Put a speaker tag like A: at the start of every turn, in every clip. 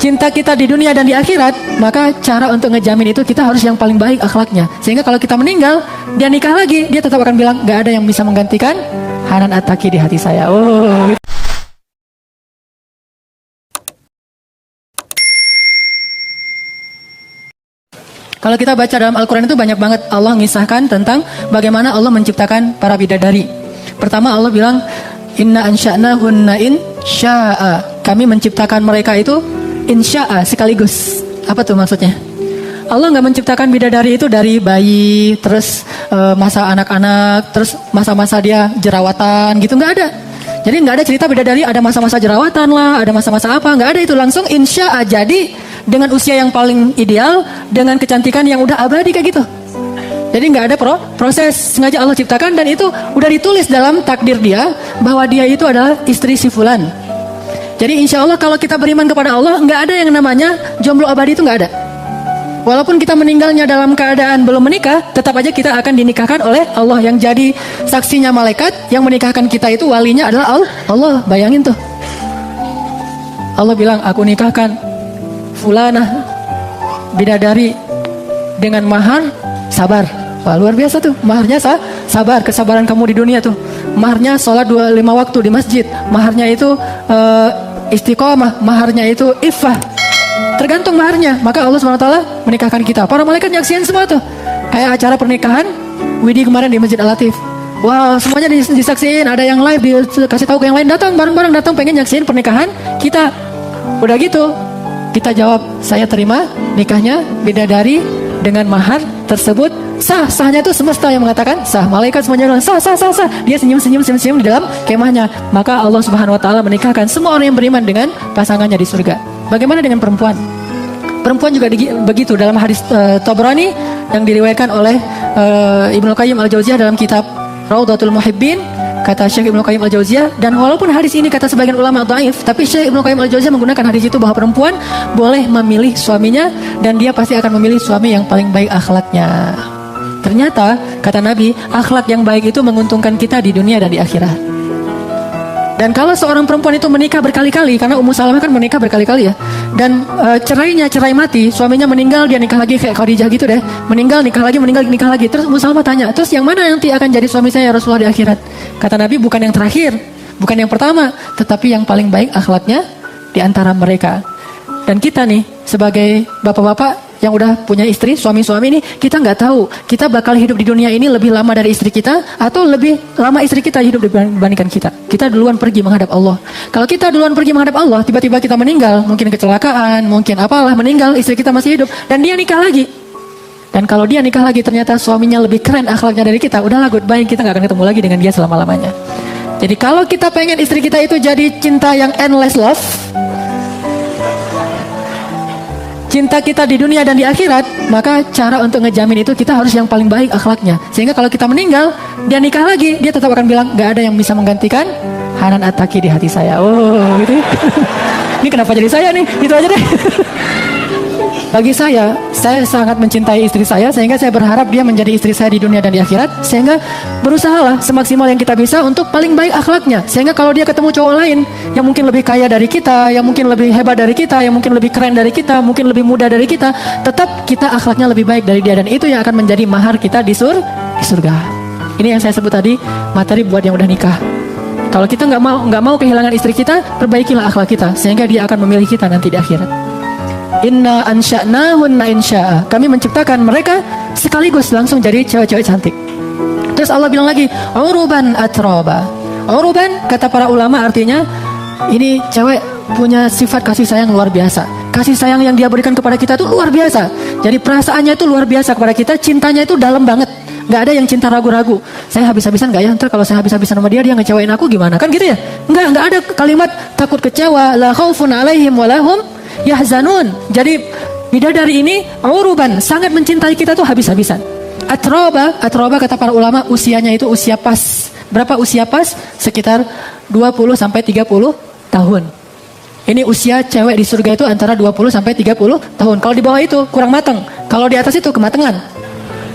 A: cinta kita di dunia dan di akhirat, maka cara untuk ngejamin itu kita harus yang paling baik akhlaknya. Sehingga kalau kita meninggal, dia nikah lagi, dia tetap akan bilang, gak ada yang bisa menggantikan Hanan At-Taqi di hati saya. Oh. Kalau kita baca dalam Al-Quran itu banyak banget Allah mengisahkan tentang bagaimana Allah menciptakan para bidadari. Pertama Allah bilang, Inna ansha'nahunna insya'a. Kami menciptakan mereka itu insya'a, sekaligus. Apa tuh maksudnya? Allah nggak menciptakan bidadari itu dari bayi, terus masa anak-anak, terus masa-masa dia jerawatan gitu, nggak ada. Jadi nggak ada cerita bidadari ada masa-masa jerawatan lah, ada masa-masa apa, nggak ada itu. Langsung insya'a, jadi dengan usia yang paling ideal, dengan kecantikan yang udah abadi kayak gitu. Jadi nggak ada proses, sengaja Allah ciptakan, dan itu udah ditulis dalam takdir dia bahwa dia itu adalah istri si fulan. Jadi insya Allah kalau kita beriman kepada Allah, nggak ada yang namanya jomblo abadi, itu nggak ada. Walaupun kita meninggalnya dalam keadaan belum menikah, tetap aja kita akan dinikahkan oleh Allah. Yang jadi saksinya malaikat, yang menikahkan kita itu walinya adalah Allah. Bayangin tuh, Allah bilang, aku nikahkan fulanah bidadari dengan mahar sabar. Wah, luar biasa tuh, maharnya sabar, kesabaran kamu di dunia tuh. Maharnya sholat 25 waktu di masjid. Maharnya itu istiqomah. Maharnya itu iffah. Tergantung maharnya. Maka Allah SWT menikahkan kita. Para malaikat nyaksiin semua tuh. Kayak acara pernikahan Widi kemarin di Masjid Al-Latif. Wah, semuanya disaksiin. Ada yang live, dikasih tahu ke yang lain, datang bareng-bareng, datang pengen nyaksiin pernikahan kita. Udah gitu, kita jawab, saya terima nikahnya bidadari dengan mahar tersebut sah. Sahnya itu semesta yang mengatakan sah. Malaikat semuanya bilang sah. Dia senyum di dalam kemahnya. Maka Allah Subhanahu Wa Taala menikahkan semua orang yang beriman dengan pasangannya di surga. Bagaimana dengan perempuan? Perempuan juga begitu. Dalam hadis Tabrani yang diriwayatkan oleh Ibnu Qayyim Al-Jauziyah dalam kitab Raudhatul Muhibbin, kata Syekh Ibnu Qayyim Al-Jauziyah, dan walaupun hadis ini kata sebagian ulama dhaif, tapi Syekh Ibnu Qayyim Al-Jauziyah menggunakan hadis itu bahwa perempuan boleh memilih suaminya, dan dia pasti akan memilih suami yang paling baik akhlaknya. Ternyata kata Nabi, akhlak yang baik itu menguntungkan kita di dunia dan di akhirat. Dan kalau seorang perempuan itu menikah berkali-kali, karena Ummu Salamah kan menikah berkali-kali ya, dan cerai mati, suaminya meninggal, dia nikah lagi kayak Khadijah gitu deh, meninggal nikah lagi. Terus Ummu Salamah tanya, terus yang mana nanti akan jadi suami saya ya Rasulullah di akhirat? Kata Nabi, bukan yang terakhir, bukan yang pertama, tetapi yang paling baik akhlaknya di antara mereka. Dan kita nih sebagai bapak-bapak yang udah punya istri, suami-suami ini, kita nggak tahu kita bakal hidup di dunia ini lebih lama dari istri kita atau lebih lama istri kita hidup dibandingkan kita. Kita duluan pergi menghadap Allah. Kalau kita duluan pergi menghadap Allah, tiba-tiba kita meninggal, mungkin kecelakaan, mungkin apalah, meninggal, istri kita masih hidup, dan dia nikah lagi. Dan kalau dia nikah lagi ternyata suaminya lebih keren akhlaknya dari kita, udahlah, goodbye, kita nggak akan ketemu lagi dengan dia selama-lamanya. Jadi kalau kita pengen istri kita itu jadi cinta yang endless love, cinta kita di dunia dan di akhirat, maka cara untuk ngejamin itu kita harus yang paling baik akhlaknya. Sehingga kalau kita meninggal, dia nikah lagi, dia tetap akan bilang, gak ada yang bisa menggantikan Hanan At-Taqi di hati saya. Oh gitu. Ini kenapa jadi saya nih? Itu aja deh. Bagi saya sangat mencintai istri saya, sehingga saya berharap dia menjadi istri saya di dunia dan di akhirat. Sehingga berusahalah semaksimal yang kita bisa untuk paling baik akhlaknya. Sehingga kalau dia ketemu cowok lain yang mungkin lebih kaya dari kita, yang mungkin lebih hebat dari kita, yang mungkin lebih keren dari kita, mungkin lebih muda dari kita, tetap kita akhlaknya lebih baik dari dia. Dan itu yang akan menjadi mahar kita di surga. Ini yang saya sebut tadi, materi buat yang udah nikah. Kalau kita nggak mau kehilangan istri kita, perbaikilah akhlak kita, sehingga dia akan memilih kita nanti di akhirat. Inna ansha'nahunna insya'a. Kami menciptakan mereka sekaligus langsung jadi cewek-cewek cantik. Terus Allah bilang lagi, uruban atroba. Uruban, kata para ulama, artinya ini cewek punya sifat kasih sayang luar biasa. Kasih sayang yang dia berikan kepada kita itu luar biasa. Jadi perasaannya itu luar biasa kepada kita, cintanya itu dalam banget. Gak ada yang cinta ragu-ragu. Saya habis-habisan gak ya? Ntar kalau saya habis-habisan sama dia ngecewain aku gimana? Kan gitu ya? Gak ada kalimat takut kecewa. La khaufun alaihim walahum yahzanun. Jadi bidadari ini uruban, sangat mencintai kita tuh habis-habisan. Atroba kata para ulama, usianya itu usia pas. Berapa usia pas? Sekitar 20 sampai 30 tahun. Ini usia cewek di surga itu antara 20 sampai 30 tahun. Kalau di bawah itu kurang matang, kalau di atas itu kematangan.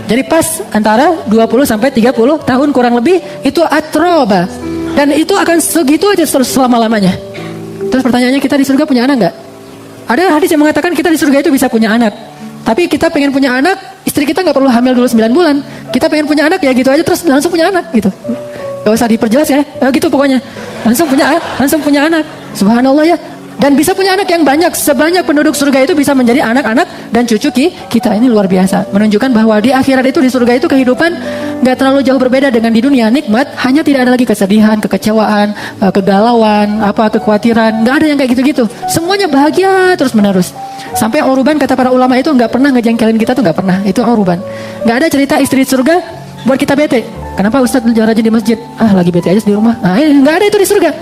A: Jadi pas antara 20 sampai 30 tahun kurang lebih, itu atroba. Dan itu akan segitu aja selama-lamanya. Terus pertanyaannya, kita di surga punya anak nggak? Ada hadis yang mengatakan kita di surga itu bisa punya anak. Tapi kita pengen punya anak, istri kita nggak perlu hamil dulu 9 bulan. Kita pengen punya anak ya gitu aja terus langsung punya anak gitu. Gak usah diperjelas ya, gitu pokoknya. Langsung punya anak. Subhanallah ya. Dan bisa punya anak yang banyak. Sebanyak penduduk surga itu bisa menjadi anak-anak dan cucu kita. Ini luar biasa. Menunjukkan bahwa di akhirat itu, di surga itu kehidupan gak terlalu jauh berbeda dengan di dunia. Nikmat, hanya tidak ada lagi kesedihan, kekecewaan, kegalauan, kekhawatiran. Gak ada yang kayak gitu-gitu. Semuanya bahagia terus menerus. Sampai uruban kata para ulama itu gak pernah ngejengkelin kita tuh, gak pernah. Itu uruban. Gak ada cerita istri surga buat kita bete. Kenapa Ustadz rajin di masjid? Lagi bete aja di rumah. Nah, gak ada itu di surga.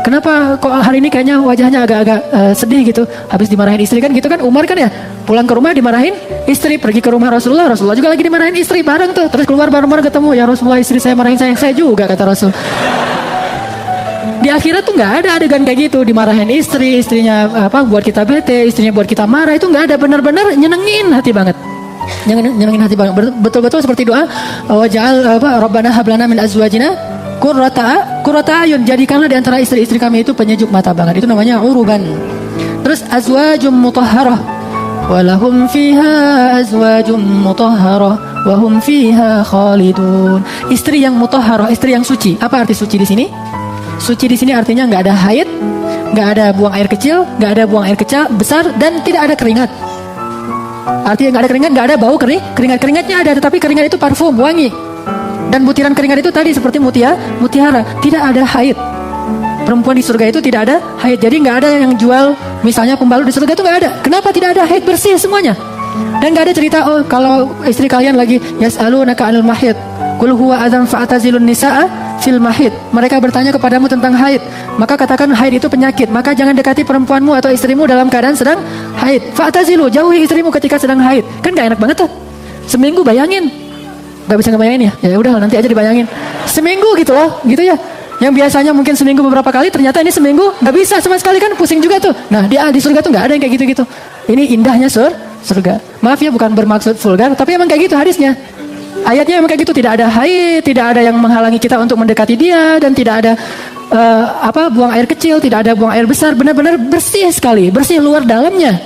A: Kenapa kok hari ini kayaknya wajahnya agak-agak sedih gitu, habis dimarahin istri kan gitu kan. Umar kan ya pulang ke rumah dimarahin istri, pergi ke rumah Rasulullah juga lagi dimarahin istri bareng tuh. Terus keluar bareng-bareng ketemu, ya Rasulullah istri saya marahin saya juga kata Rasul. Di akhirat tuh nggak ada adegan kayak gitu, dimarahin istrinya buat kita bete, istrinya buat kita marah, itu nggak ada. Benar-benar nyenengin hati banget. Nyenengin hati banget. Betul-betul seperti doa waj'al Rabbana hablana min azwajina Qurrata ayun, jadikanlah di antara istri-istri kami itu penyejuk mata banget. Itu namanya uruban. Terus azwajum mutahharah walahum fiha azwajum mutahharah wahum fiha khalidun. Istri yang mutahharah, istri yang suci. Apa arti suci di sini? Suci di sini artinya nggak ada haid, nggak ada buang air kecil, nggak ada buang air besar, dan tidak ada keringat. Artinya nggak ada keringat, nggak ada bau keringatnya ada, tetapi keringat itu parfum wangi. Dan butiran keringat itu tadi seperti mutiara. Tidak ada haid. Perempuan di surga itu tidak ada haid. Jadi nggak ada yang jual misalnya pembalut di surga itu nggak ada. Kenapa tidak ada haid? Bersih semuanya. Dan nggak ada cerita kalau istri kalian lagi yas'alunaka 'anil mahid qul huwa adzan fa'tazilun nisaa fil mahid. Mereka bertanya kepadamu tentang haid, maka katakan haid itu penyakit, maka jangan dekati perempuanmu atau istrimu dalam keadaan sedang haid. Fa'tazilu, jauhi istrimu ketika sedang haid. Kan nggak enak banget tuh. Seminggu bayangin. Gak bisa ngebayangin ya? Ya udah nanti aja dibayangin. Seminggu gitu loh, gitu ya. Yang biasanya mungkin seminggu beberapa kali, ternyata ini seminggu gak bisa sama sekali kan, pusing juga tuh. Nah di surga tuh gak ada yang kayak gitu-gitu. Ini indahnya surga. Maaf ya bukan bermaksud vulgar, tapi emang kayak gitu hadisnya. Ayatnya emang kayak gitu, tidak ada haid, tidak ada yang menghalangi kita untuk mendekati dia, dan tidak ada buang air kecil, tidak ada buang air besar. Benar-benar bersih sekali, bersih luar dalamnya.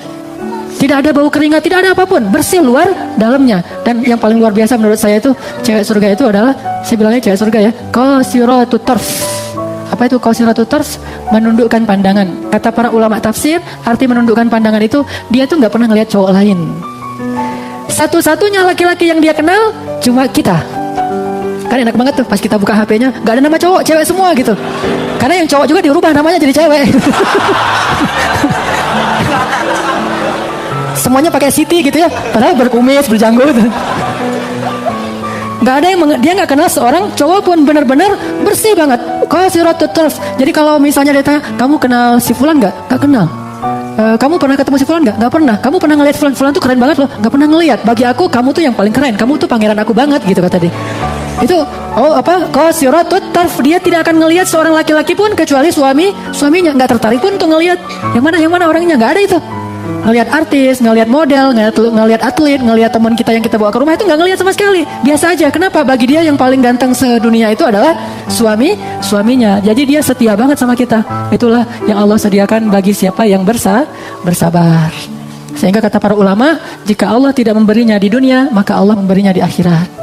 A: Tidak ada bau keringat, tidak ada apapun, bersih luar dalamnya. Dan yang paling luar biasa menurut saya itu cewek surga itu adalah, saya bilangnya cewek surga ya, qasiratut tarf. Apa itu qasiratut tarf? Menundukkan pandangan. Kata para ulama tafsir, arti menundukkan pandangan itu dia tuh nggak pernah ngelihat cowok lain. Satu-satunya laki-laki yang dia kenal cuma kita. Kan enak banget tuh pas kita buka HP-nya, nggak ada nama cowok, cewek semua gitu. Karena yang cowok juga dirubah namanya jadi cewek. Semuanya pakai Siti gitu ya, padahal berkumis, berjanggut. Nggak ada yang dia nggak kenal seorang cowok pun, benar-benar bersih banget. Qasiratut tarf. Jadi kalau misalnya dia tanya, kamu kenal si Fulan nggak? Nggak kenal. Kamu pernah ketemu si Fulan nggak? Nggak pernah. Kamu pernah ngeliat Fulan tuh keren banget loh? Nggak pernah ngeliat. Bagi aku kamu tuh yang paling keren. Kamu tuh pangeran aku banget gitu kata dia. Itu qasiratut tarf. Dia tidak akan ngelihat seorang laki-laki pun kecuali suaminya. Nggak tertarik pun untuk ngelihat yang mana orangnya, nggak ada itu. Ngelihat artis, ngelihat model, ngelihat atlet, ngelihat teman kita yang kita bawa ke rumah, itu nggak ngelihat sama sekali. Biasa aja. Kenapa? Bagi dia yang paling ganteng sedunia itu adalah suaminya. Jadi dia setia banget sama kita. Itulah yang Allah sediakan bagi siapa yang bersabar. Sehingga kata para ulama, jika Allah tidak memberinya di dunia, maka Allah memberinya di akhirat.